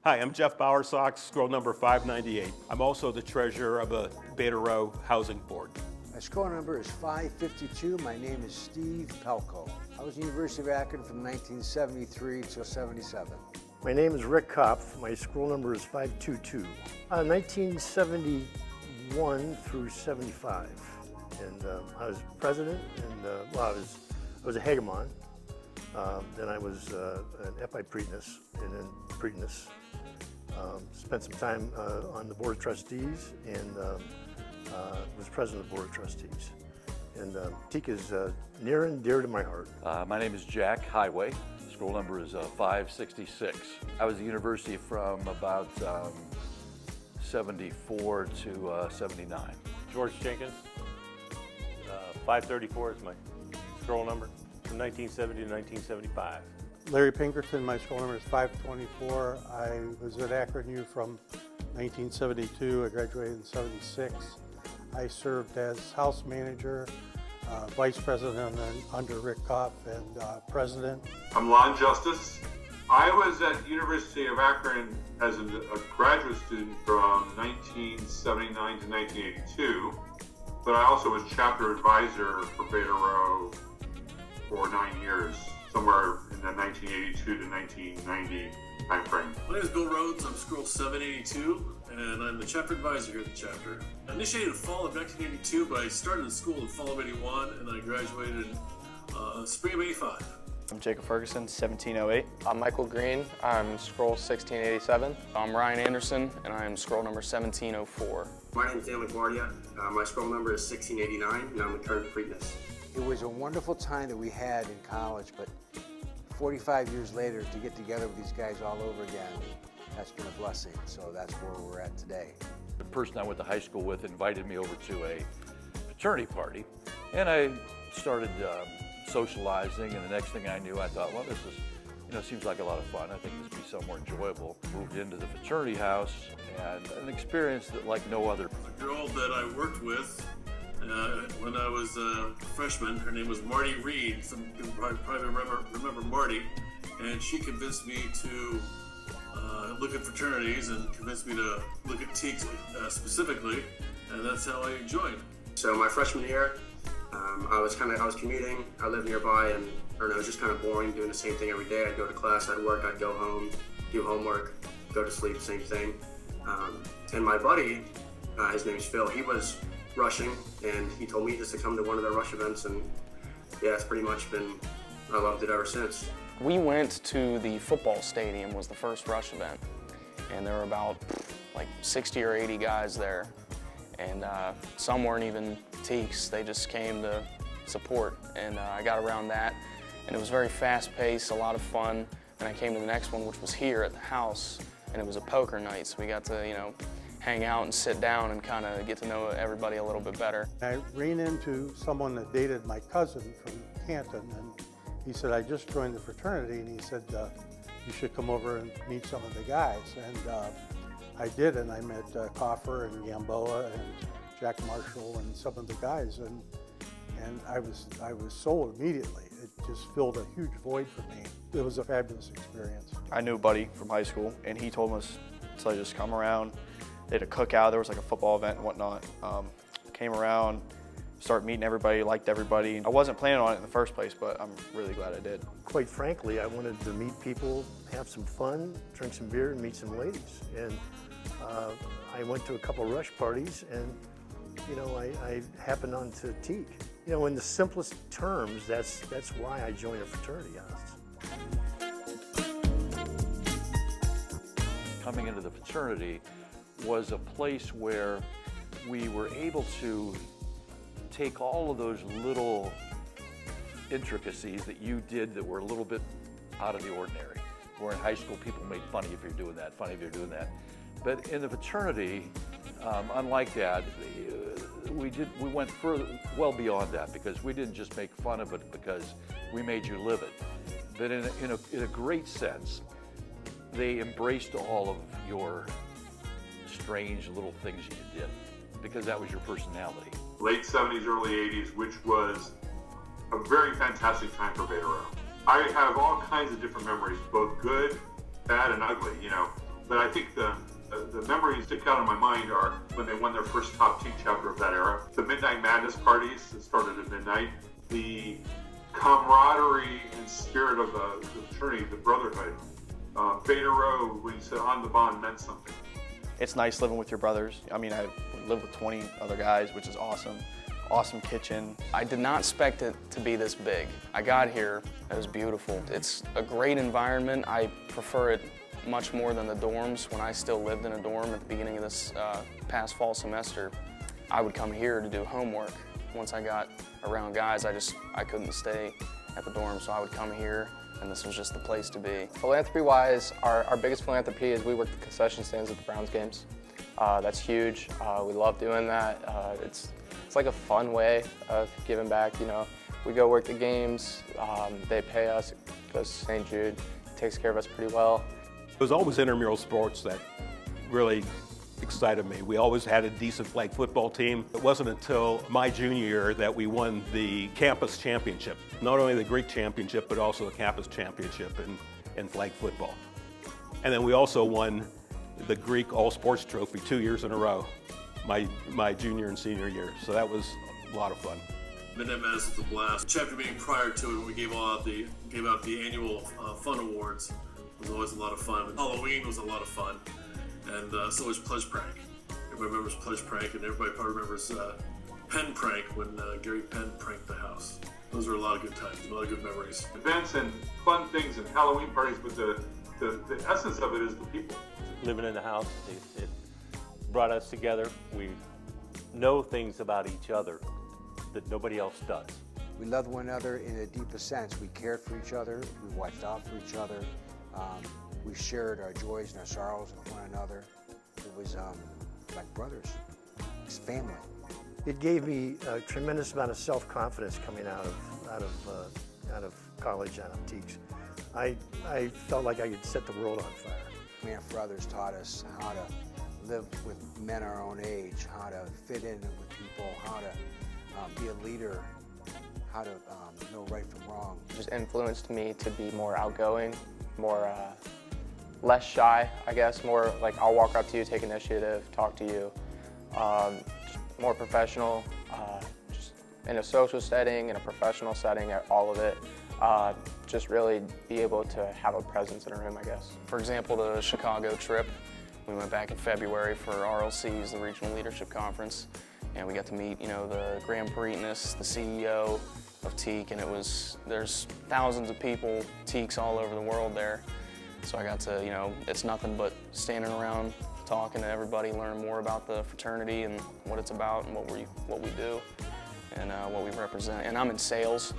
Hi, I'm Jeff Bowersox, scroll number 598. I'm also the treasurer of the Beta Row Housing Board. My scroll number is 552. My name is Steve Pelko. I was at the University of Akron from 1973 till 77. My name is Rick Kopf. My scroll number is 522. 1971 through 75. And I was president, and I was a hegemon. Then I was an epi-pretenus, and then pretenus. Spent some time on the Board of Trustees, and was president of the Board of Trustees. And TEAC is near and dear to my heart. My name is Jack Highway. Scroll number is 566. I was at the university from about 74 to 79. George Jenkins, 534 is my scroll number, from 1970 to 1975. Larry Pinkerton, my scroll number is 524. I was at Akron U from 1972. I graduated in 76. I served as house manager, vice president under Rick Kopf, and president. I'm Lon Justice. I was at University of Akron as a graduate student from 1979 to 1982, but I also was chapter advisor for Beta Row for 9 years, somewhere in the 1982 to 1990 timeframe. My name is Bill Rhodes. I'm scroll 782, and I'm the chapter advisor here at the chapter. I initiated in fall of 1982, but I started in school in fall of 81, and I graduated in spring of 85. I'm Jacob Ferguson, 1708. I'm Michael Green. I'm scroll 1687. I'm Ryan Anderson, and I am scroll number 1704. My name is Dan LaGuardia. My scroll number is 1689, and I'm the current pretenus. It was a wonderful time that we had in college, but 45 years later, to get together with these guys all over again, that's been a blessing. So that's where we're at today. The person I went to high school with invited me over to a fraternity party, and I started socializing, and the next thing I knew, I thought, well, this is, seems like a lot of fun. I think this would be somewhere enjoyable. Moved into the fraternity house, and an experience that like no other. A girl that I worked with when I was a freshman, her name was Marty Reed. Some people probably remember Marty, and she convinced me to look at fraternities and convinced me to look at TEAC specifically, and that's how I joined. So my freshman year, I was commuting. I lived nearby, and it was just kind of boring doing the same thing every day. I'd go to class, I'd work, I'd go home, do homework, go to sleep, same thing. And my buddy, his name's Phil, he was rushing, and he told me just to come to one of the rush events, and yeah, it's pretty much been, I loved it ever since. We went to the football stadium, was the first rush event, and there were about like 60 or 80 guys there, and some weren't even TEACs, they just came to support, and I got around that, and it was very fast-paced, a lot of fun. And I came to the next one, which was here at the house, and it was a poker night, so we got to, hang out and sit down and kind of get to know everybody a little bit better. I ran into someone that dated my cousin from Canton, and he said, I just joined the fraternity, and he said, you should come over and meet some of the guys. And I did, and I met Coffer and Gamboa and Jack Marshall and some of the guys, and I was sold immediately. It just filled a huge void for me. It was a fabulous experience. I knew a buddy from high school, and he told us to just come around. They had a cookout, there was like a football event and whatnot. Came around, started meeting everybody, liked everybody. I wasn't planning on it in the first place, but I'm really glad I did. Quite frankly, I wanted to meet people, have some fun, drink some beer, and meet some ladies. And I went to a couple rush parties, and I happened onto TEAC. In the simplest terms, that's why I joined a fraternity house. Coming into the fraternity was a place where we were able to take all of those little intricacies that you did that were a little bit out of the ordinary. Where in high school, people made fun of you if you're doing that, funny if you're doing that. But in the fraternity, unlike that, we went well beyond that, because we didn't just make fun of it because we made you live it. But in a great sense, they embraced all of your strange little things you did, because that was your personality. Late 70s, early 80s, which was a very fantastic time for Beta Row. I have all kinds of different memories, both good, bad, and ugly. But I think the memories that stick out in my mind are when they won their first top team chapter of that era. The Midnight Madness parties that started at midnight. The camaraderie and spirit of the fraternity, the brotherhood. Beta Rho, when you said on the bond, meant something. It's nice living with your brothers. I mean, I live with 20 other guys, which is awesome. Awesome kitchen. I did not expect it to be this big. I got here, it was beautiful. It's a great environment. I prefer it much more than the dorms. When I still lived in a dorm at the beginning of this past fall semester, I would come here to do homework. Once I got around guys, I couldn't stay at the dorm, so I would come here, and this was just the place to be. Philanthropy-wise, our biggest philanthropy is we work the concession stands at the Browns games. That's huge. We love doing that. It's like a fun way of giving back. You know, we go work the games. They pay us because St. Jude takes care of us pretty well. It was always intramural sports that really excited me. We always had a decent flag football team. It wasn't until my junior year that we won the campus championship. Not only the Greek championship, but also the campus championship in flag football. And then we also won the Greek all-sports trophy 2 years in a row, my junior and senior year. So that was a lot of fun. Midnight Madness was a blast. Chapter meeting prior to it, when we gave out the annual fun awards, was always a lot of fun. Halloween was a lot of fun, and so was Pledge Prank. Everybody remembers Pledge Prank, and everybody probably remembers Pen Prank when Gary Penn pranked the house. Those were a lot of good times, a lot of good memories. Events and fun things and Halloween parties, but the essence of it is the people. Living in the house, it brought us together. We know things about each other that nobody else does. We loved one another in a deeper sense. We cared for each other. We watched out for each other. We shared our joys and our sorrows with one another. It was like brothers. It's family. It gave me a tremendous amount of self-confidence coming out of college, out of Teaks. I felt like I could set the world on fire. Man for Others taught us how to live with men our own age, how to fit in with people, how to be a leader, how to know right from wrong. It just influenced me to be more outgoing, more less shy, I guess. More like I'll walk up to you, take initiative, talk to you. Just more professional, just in a social setting, in a professional setting, all of it. Just really be able to have a presence in a room, I guess. For example, the Chicago trip, we went back in February for RLC's, the Regional Leadership Conference, and we got to meet, the Grand Peritinus, the CEO of Teak, and there's thousands of people, Teaks all over the world there. So I got to, it's nothing but standing around, talking to everybody, learn more about the fraternity and what it's about and what we do and what we represent. And I'm in sales,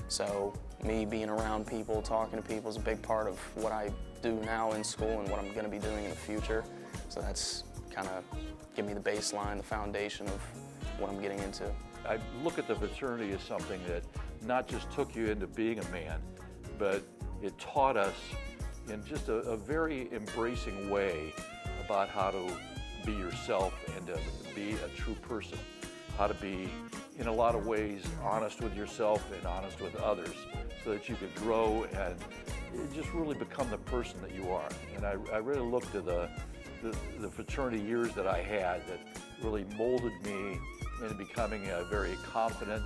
so me being around people, talking to people is a big part of what I do now in school and what I'm going to be doing in the future. So that's kind of give me the baseline, the foundation of what I'm getting into. I look at the fraternity as something that not just took you into being a man, but it taught us in just a very embracing way about how to be yourself and to be a true person, how to be, in a lot of ways, honest with yourself and honest with others so that you could grow and just really become the person that you are. And I really look to the fraternity years that I had that really molded me into becoming a very confident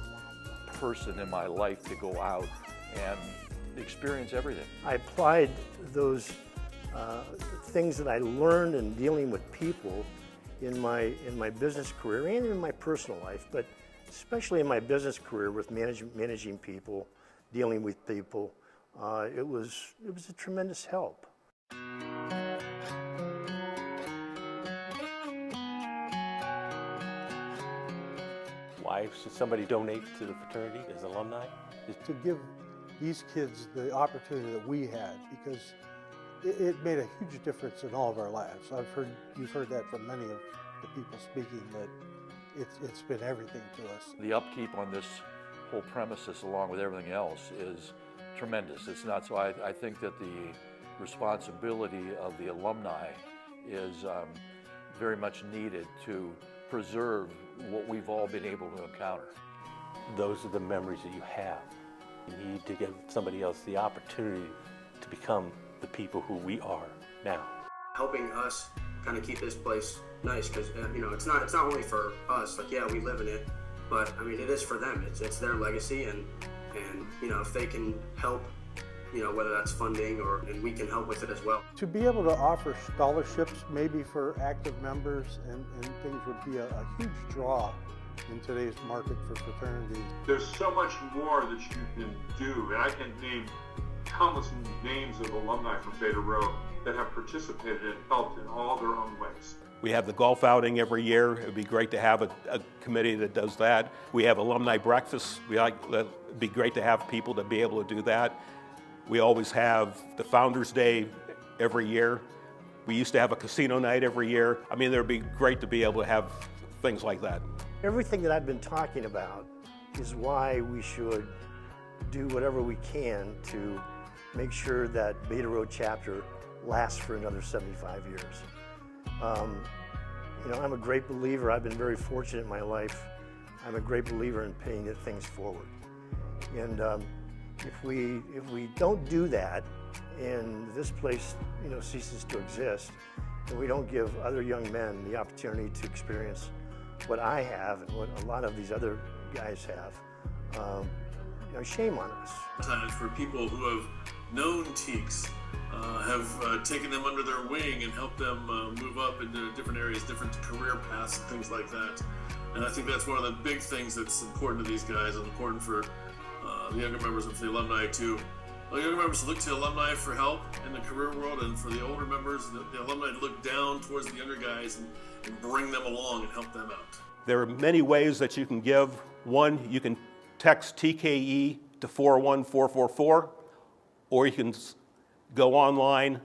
person in my life to go out and experience everything. I applied those things that I learned in dealing with people in my business career and in my personal life, but especially in my business career with managing people, dealing with people. It was a tremendous help. Why should somebody donate to the fraternity as alumni? To give these kids the opportunity that we had, because it made a huge difference in all of our lives. You've heard that from many of the people speaking, that it's been everything to us. The upkeep on this whole premises, along with everything else, is tremendous. It's not so. I think that the responsibility of the alumni is very much needed to preserve what we've all been able to encounter. Those are the memories that you have. You need to give somebody else the opportunity to become the people who we are now. helping us kind of keep this place nice, because you know, it's not only for us. Like, yeah, we live in it, but I mean, it is for them. It's their legacy, and you know, if they can help, you know, whether that's funding and we can help with it as well. To be able to offer scholarships maybe for active members and things would be a huge draw in today's market for fraternities. There's so much more that you can do, and I can name countless names of alumni from Beta Rho that have participated and helped in all their own ways. We have the golf outing every year. It would be great to have a committee that does that. We have alumni breakfasts. It'd be great to have people to be able to do that. We always have the Founders Day every year. We used to have a casino night every year. I mean, it would be great to be able to have things like that. Everything that I've been talking about is why we should do whatever we can to make sure that Beta Rho chapter lasts for another 75 years. You know, I'm a great believer. I've been very fortunate in my life. I'm a great believer in paying things forward. And if we don't do that, and this place, you know, ceases to exist, and we don't give other young men the opportunity to experience what I have and what a lot of these other guys have, you know, shame on us. Sometimes for people who have known Teeks, have taken them under their wing and helped them move up into different areas, different career paths and things like that. And I think that's one of the big things that's important to these guys and important for the younger members of the alumni to, the younger members to look to alumni for help in the career world, and for the older members, the alumni to look down towards the younger guys and bring them along and help them out. There are many ways that you can give. One, you can text TKE to 41444, or you can go online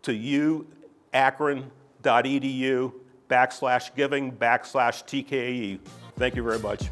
to uakron.edu/giving/TKE. Thank you very much.